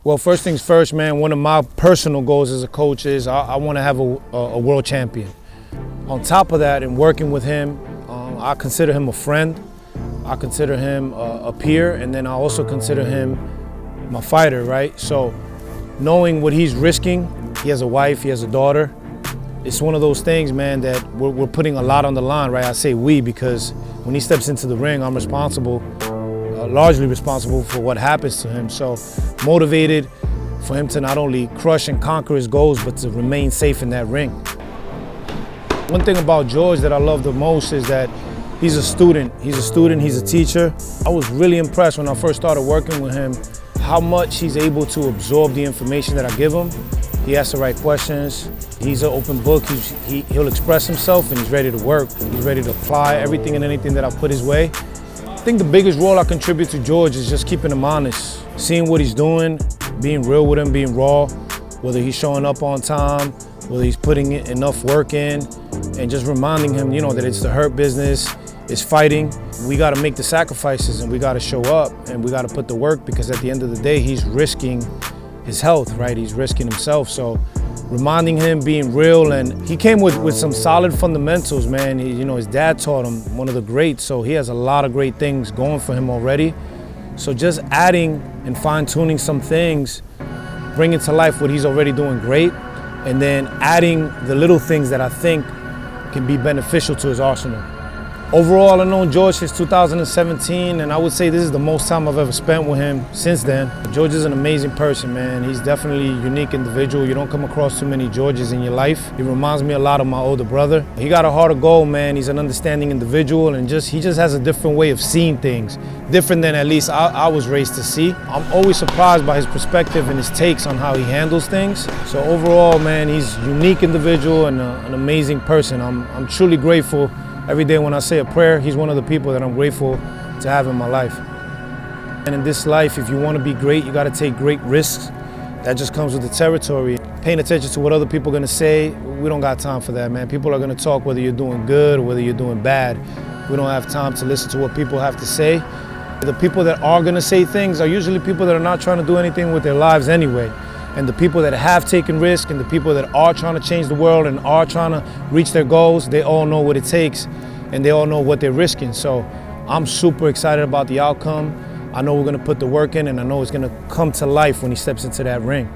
Well, first things first, man, one of my personal goals as a coach is I want to have a world champion. On top of that, in working with him, I consider him a friend. I consider him a peer, and then I also consider him my fighter, right? So knowing what he's risking, he has a wife, he has a daughter. It's one of those things, man, that we're putting a lot on the line, right? I say we because when he steps into the ring, I'm responsible, largely responsible for what happens to him. So motivated for him to not only crush and conquer his goals, but to remain safe in that ring. One thing about George that I love the most is that he's a student. He's a teacher. I was really impressed when I first started working with him, how much he's able to absorb the information that I give him. He asks the right questions. He's an open book. He'll express himself and he's ready to work. He's ready to apply everything and anything that I put his way. I think the biggest role I contribute to George is just keeping him honest, seeing what he's doing, being real with him, being raw, whether he's showing up on time, whether he's putting enough work in, and just reminding him, that it's the hurt business, it's fighting. We got to make the sacrifices and we got to show up and we got to put the work because at the end of the day, he's risking his health, right? He's risking himself. So reminding him, being real, and he came with some solid fundamentals, man. His dad taught him, one of the greats, so he has a lot of great things going for him already. So just adding and fine-tuning some things, bringing to life what he's already doing great, and then adding the little things that I think can be beneficial to his arsenal. Overall, I've known George since 2017, and I would say this is the most time I've ever spent with him since then. George is an amazing person, man. He's definitely a unique individual. You don't come across too many Georges in your life. He reminds me a lot of my older brother. He got a heart of gold, man. He's an understanding individual, and he just has a different way of seeing things, different than at least I was raised to see. I'm always surprised by his perspective and his takes on how he handles things. So overall, man, he's a unique individual and an amazing person. I'm truly grateful. Every day when I say a prayer, he's one of the people that I'm grateful to have in my life. And in this life, if you want to be great, you got to take great risks. That just comes with the territory. Paying attention to what other people are going to say, we don't got time for that, man. People are going to talk whether you're doing good or whether you're doing bad. We don't have time to listen to what people have to say. The people that are going to say things are usually people that are not trying to do anything with their lives anyway. And the people that have taken risk and the people that are trying to change the world and are trying to reach their goals, they all know what it takes and they all know what they're risking. So I'm super excited about the outcome. I know we're going to put the work in and I know it's going to come to life when he steps into that ring.